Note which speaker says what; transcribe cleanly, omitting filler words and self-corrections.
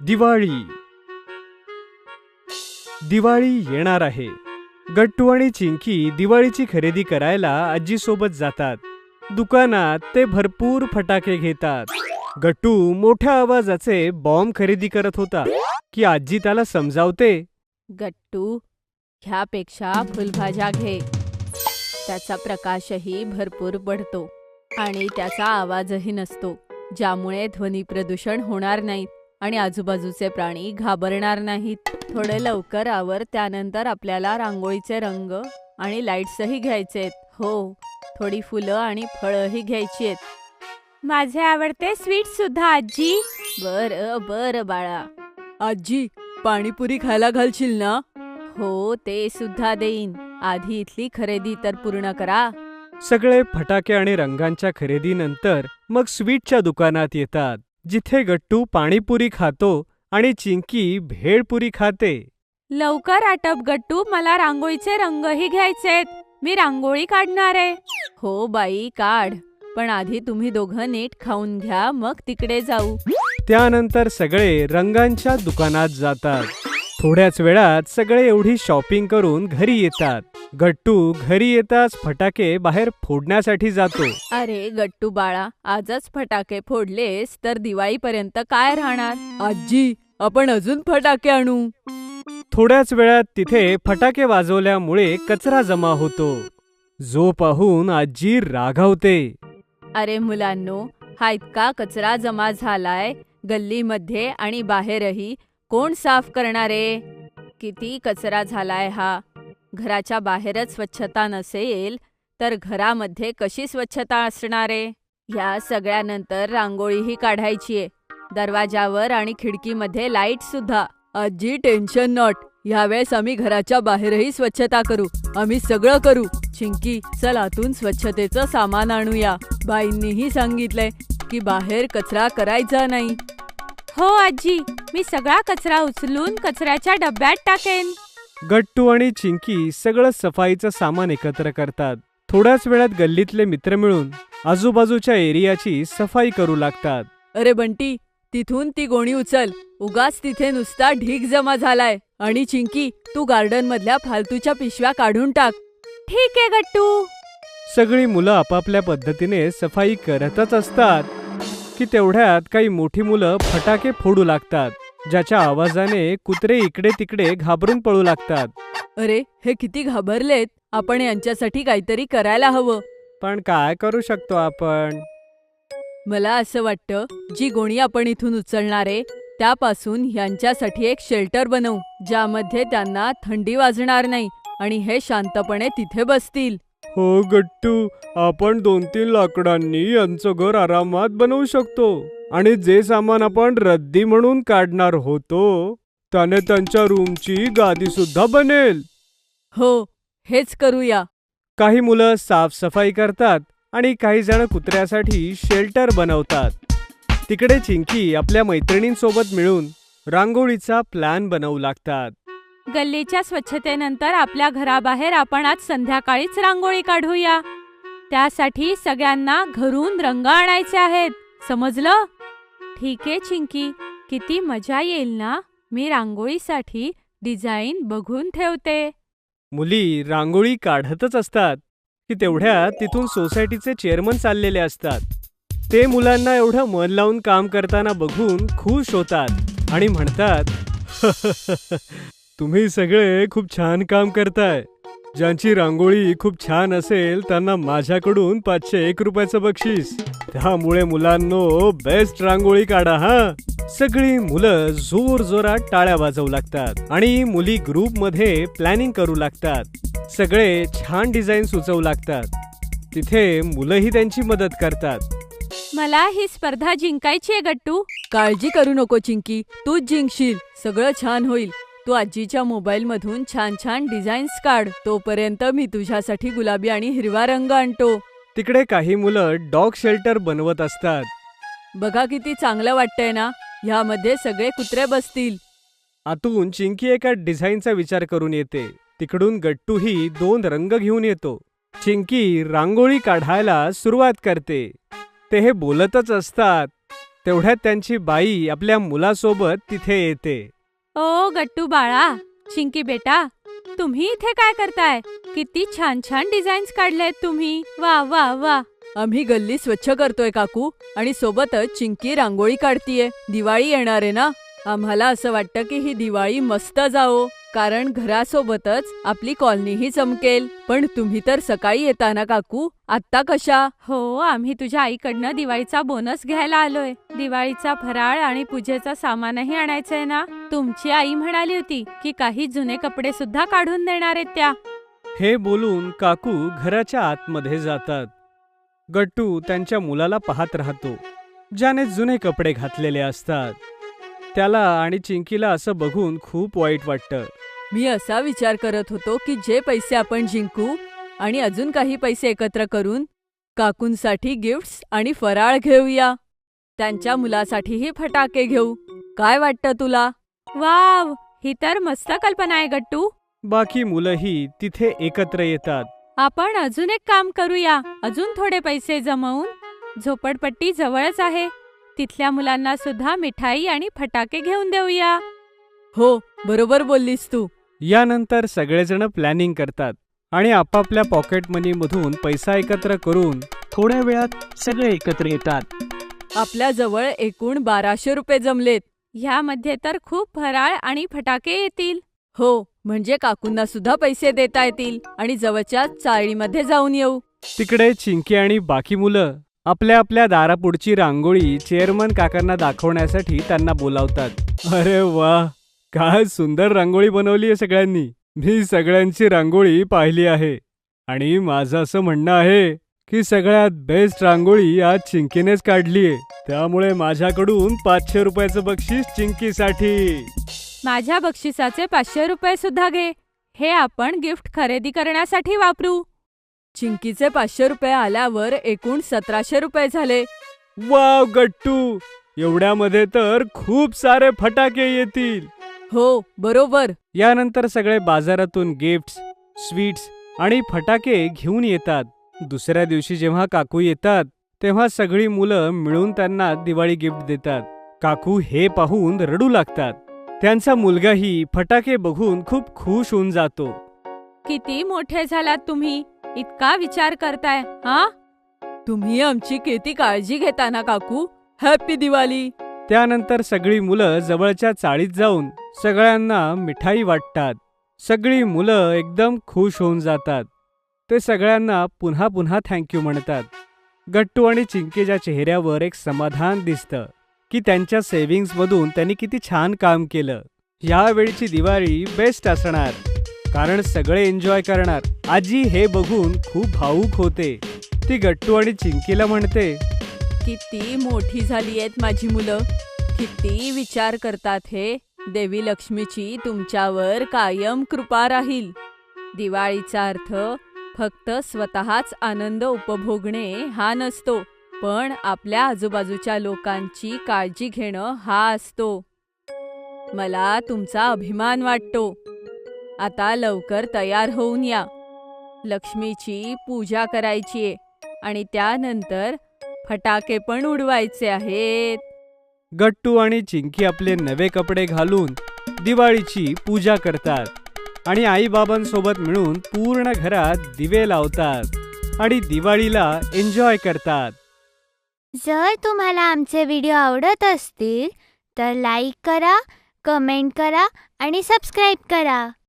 Speaker 1: दिवाळी दिवाळी येणार आहे. गट्टू आणि चिंकी दिवाळीची खरेदी करायला आजीसोबत जातात. दुकानात ते भरपूर फटाके घेतात. गट्टू मोठ्या आवाजाचे बॉम्ब खरेदी करत होता की आजी त्याला समजावते,
Speaker 2: गट्टू, ह्यापेक्षा फुलभाज्या घे. त्याचा प्रकाशही भरपूर पडतो आणि त्याचा आवाजही नसतो, ज्यामुळे ध्वनी प्रदूषण होणार नाही आणि आजूबाजूचे प्राणी घाबरणार नाहीत. थोडे लवकर आवर, त्यानंतर आपल्याला रांगोळीचे रंग आणि लाईट्सही घ्यायचेत. हो, थोडी फुलं आणि फळंही घ्यायची आहेत. माझे आवडते स्वीट सुद्धा आजी. बरं बाळा. आजी, पाणीपुरी खायला घालशील ना? हो, ते सुद्धा देईन. आधी इथली खरेदी तर पूर्ण करा.
Speaker 1: सगळे फटाके आणि रंगांच्या खरेदीनंतर मग स्वीटच्या दुकानात येतात, जिथे गट्टू पाणीपुरी खातो आणि चिंकी भेळपुरी खाते.
Speaker 2: लवकर आटप गट्टू, मला रांगोळीचे रंगही घ्यायचेत. मी रांगोळी काढणार आहे. हो बाई, काढ. पण आधी तुम्ही दोघं नीट खाऊन घ्या, मग तिकडे जाऊ.
Speaker 1: त्यानंतर सगळे रंगांच्या दुकानात जातात. थोड्याच वेळात सगळे एवढी शॉपिंग करून घरी येतात. गट्टू घरी येताच फटाके बाहेर फोडण्यासाठी जातो.
Speaker 2: अरे गट्टू बाळा, आजच फटाके फोडलेस तर दिवाळीपर्यंत काय राहणार? आजी, आपण अजून फटाके आणू.
Speaker 1: थोड्याच वेळात तिथे फटाके वाजवल्यामुळे कचरा जमा होतो, जो पाहून आजी रागावते.
Speaker 2: अरे मुलांनो, हा इतका कचरा जमा झालाय गल्लीमध्ये आणि बाहेरही. कोण साफ करणारे? किती कचरा झालाय हा. घराच्या बाहेरच स्वच्छता नसेल तर घरामध्ये कशी स्वच्छता असणारे? या सगळ्यानंतर रांगोळीही काढायचीये, दरवाजावर आणि खिडकीमध्ये लाईट सुद्धा. आजी, टेन्शन नॉट. यावेळेस आम्ही घराच्या बाहेरही स्वच्छता करू. आम्ही सगळं करू. चिंकी, चल आतून स्वच्छतेचं सामान आणूया. बाईंनीही सांगितलंय की बाहेर कचरा करायचा नाही. हो आजी, मी सगळा कचरा उचलून कचऱ्याच्या डब्यात टाकेन.
Speaker 1: गट्टू आणि चिंकी सगळं सफाईचं सामान एकत्र करतात. थोड्याच वेळात गल्लीतले मित्र मिळून आजूबाजूच्या एरियाची सफाई करू लागतात.
Speaker 2: अरे बंटी, तिथून ती गोणी उचल. उगाच तिथे नुसता ढीग जमा झालाय. आणि चिंकी, तू गार्डन मधल्या फालतूच्या पिशव्या काढून टाक. ठीक आहे गट्टू.
Speaker 1: सगळी मुलं आपापल्या पद्धतीने सफाई करतच असतात की तेवढ्यात काही मोठी मुलं फटाके फोडू लागतात, ज्याच्या आवाजाने कुत्रे इकडे तिकडे घाबरून पळू लागतात.
Speaker 2: अरे, हे किती घाबरलेत. आपण यांच्यासाठी काहीतरी करायला हवं.
Speaker 1: पण काय करू शकतो आपण?
Speaker 2: मला असं वाटतं, जी गोणी आपण इथून उचलणारे त्यापासून यांच्यासाठी एक शेल्टर बनवू, ज्यामध्ये त्यांना थंडी वाजणार नाही आणि हे शांतपणे तिथे बसतील.
Speaker 1: हो गट्टू, आपण 2-3 लाकडांनी यांचं घर आरामात बनवू शकतो. आणि जे सामान आपण रद्दी म्हणून काढणार होतो त्याने त्यांच्या रूमची गादी सुद्धा बनेल.
Speaker 2: हो, हेच करूया.
Speaker 1: काही मुलं साफसफाई करतात आणि काही जण कुत्र्यासाठी शेल्टर बनवतात. तिकडे चिंकी आपल्या मैत्रिणींसोबत मिळून रांगोळीचा प्लॅन बनवू लागतात.
Speaker 2: गल्लीच्या स्वच्छतेनंतर आपल्या घराबाहेर आपण आज संध्याकाळीच रांगोळी काढूया. त्यासाठी सगळ्यांना घरून रंग आणायचे आहेत, समजलं? ठीक आहे चिंकी, किती मजा येईल ना. मी रांगोळीसाठी डिझाईन बघून ठेवते.
Speaker 1: मुली रांगोळी काढतच असतात की तेवढ्यात तिथून सोसायटीचे चेअरमन चाललेले असतात. ते मुलांना एवढं मन लावून काम करताना बघून खुश होतात आणि म्हणतात, तुम्ही सगळे खूप छान काम करताय. ज्यांची रांगोळी खूप छान असेल त्यांना माझ्याकडून 501 रुपयाचं बक्षीस. त्यामुळे मुलांनो, बेस्ट रांगोळी काढा हा. सगळी मुलं जोर जोरात टाळ्या वाजवू लागतात आणि मुली ग्रुप मध्ये प्लॅनिंग करू लागतात. सगळे छान डिझाईन सुचवू लागतात. तिथे मुलंही त्यांची मदत करतात.
Speaker 2: मला ही स्पर्धा जिंकायची आहे गट्टू. काळजी करू नको चिंकी, तूच जिंकशील. सगळं छान होईल. तू आजीच्या मोबाईल मधून छान छान डिझाईन्स काढ. तोपर्यंत मी तुझ्यासाठी गुलाबी आणि हिरवा रंग आणतो.
Speaker 1: तिकडे काही मुलं डॉग शेल्टर बनवत असतात.
Speaker 2: बघा किती चांगलं वाटतंय ना. ह्यामध्ये सगळे कुत्रे बसतील.
Speaker 1: आतून चिंकी एका डिझाईनचा विचार करून येते. तिकडून गट्टूही 2 रंग घेऊन येतो. चिंकी रांगोळी काढायला सुरुवात करते. ते हे बोलतच असतात तेवढ्यात त्यांची बाई आपल्या मुलासोबत तिथे येते.
Speaker 2: ओ गट्टू बाळा, चिंकी बेटा, तुम्ही इथे काय करताय? किती छान छान डिझाईन्स काढलेत तुम्ही. वा वा वा. आम्ही गल्ली स्वच्छ करतोय काकू, आणि सोबतच चिंकी रांगोळी काढतीये. दिवाळी येणार आहे ना, आम्हाला असं वाटतं की ही दिवाळी मस्त जाओ, कारण घरासोबतच आपली कॉलनीही चमकेल. पण तुम्ही तर सकाळी येता ना काकू, आत्ता कशा? हो, आम्ही तुझ्या आईकडनं दिवाळीचा बोनस घ्यायला आलोय. दिवाळीचा फराळ आणि पूजेचा सामानही आणायचंय ना. तुमची आई म्हणाली होती की काही जुने कपडे सुद्धा काढून देणार आहेत त्या.
Speaker 1: हे बोलून काकू घराच्या आतमध्ये जातात. गट्टू त्यांच्या मुलाला पाहत राहतो, ज्याने जुने कपडे घातलेले असतात. त्याला आणि चिंकीला असं बघून खूप वाईट वाटतं. मी असा विचार करत होतो की जे पैसे आपण जिंकू आणि अजून काही पैसे एकत्र करून काकूंसाठी गिफ्ट्स आणि फराळ घेऊया. त्यांच्या मुलासाठीही फटाके घेऊ. काय वाटतं तुला?
Speaker 2: वाव, ही तर मस्त कल्पना आहे गट्टू.
Speaker 1: बाकी मुलंही तिथे एकत्र येतात.
Speaker 2: आपण अजून एक काम करूया. अजून थोडे पैसे जमवून झोपडपट्टी जवळच आहे, तिथल्या मुलांना सुद्धा मिठाई आणि फटाके घेऊन देऊया.
Speaker 1: हो, बरोबर बोललीस तू. यानंतर सगळेजण प्लॅनिंग करतात आणि आपापल्या पॉकेट मनी मधून पैसा एकत्र करून थोड्या वेळात सगळे एकत्र येतात. आपल्या जवळ एकूण 1200 रुपये जमलेत.
Speaker 2: ह्यामध्ये तर खूप फराळ आणि फटाके येतील.
Speaker 1: हो, म्हणजे काकूंना सुद्धा पैसे देता येतील आणि जवळच्या चाळीमध्ये जाऊन येऊ. तिकडे चिंकी आणि बाकी मुलं आपल्या आपल्या दारापुढची रांगोळी चेअरमन काकांना दाखवण्यासाठी त्यांना बोलावतात. अरे वा, काय सुंदर रांगोळी बनवली आहे सगळ्यांनी. मी सगळ्यांची रांगोळी पाहिली आहे आणि माझं असं म्हणणं आहे की सगळ्यात बेस्ट रांगोळी आज चिंकीनेच काढलीये. त्यामुळे माझ्याकडून 500 रुपयाचं बक्षीस चिंकीसाठी.
Speaker 2: माझ्या बक्षिसाचे 500 रुपये सुद्धा घे. हे आपण गिफ्ट खरेदी करण्यासाठी वापरू.
Speaker 1: चिंकीचे 500 रुपये आल्यावर एकूण 1700 रुपये झाले. वाव गट्टू, एवढ्यामध्ये तर खूप सारे फटाके येतील. हो, बरोबर. यानंतर सगळे बाजारातून गिफ्ट्स, स्वीट्स आणि फटाके घेऊन येतात. दुसऱ्या दिवशी जेव्हा काकू येतात तेव्हा सगळी मुलं मिळून त्यांना दिवाळी गिफ्ट देतात. काकू हे पाहून रडू लागतात. त्यांचा मुलगाही फटाके बघून खूप खुश होऊन जातो.
Speaker 2: किती मोठे झालात तुम्ही, इतका विचार करताय. हा,
Speaker 1: तुम्ही आमची किती काळजी घेता ना काकू. हॅपी दिवाळी. त्यानंतर सगळी मुलं जवळच्या चाळीत जाऊन सगळ्यांना मिठाई वाटतात. सगळी मुलं एकदम खुश होऊन जातात. ते सगळ्यांना पुन्हा पुन्हा थँक्यू म्हणतात. गट्टू आणि चिंकीच्या चेहऱ्यावर एक समाधान दिसतं की त्यांच्या सेव्हिंग्स मधून त्यांनी किती छान काम केलं. यावेळीची दिवाळी बेस्ट असणार, कारण सगळे एन्जॉय करणार. आजी हे बघून खूप भावूक होते. ती गट्टू आणि चिंकीला म्हणते,
Speaker 2: किती मोठी झाली आहेत माझी मुलं, किती विचार करतात हे. देवी लक्ष्मीची तुमच्यावर कायम कृपा राहील. दिवाळीचा अर्थ फक्त स्वतःच आनंद उपभोगणे हा नसतो, पण आपल्या आजूबाजूच्या लोकांची काळजी घेणं हा असतो. मला तुमचा अभिमान वाटतो. आता लवकर तयार होऊन या. लक्ष्मीची पूजा करायचीये आणि त्यानंतर फटाके पण उडवायचे आहेत.
Speaker 1: गट्टू आणि चिंकी आपले नवे कपडे घालून दिवाळीची पूजा करतात आणि आई-बाबांसोबत मिळून पूर्ण घरात दिवे लावतात आणि दिवाळीला एन्जॉय करतात.
Speaker 3: जर तुम्हाला आमचे व्हिडिओ आवडत असतील तर लाईक करा, कमेंट करा आणि सबस्क्राईब करा.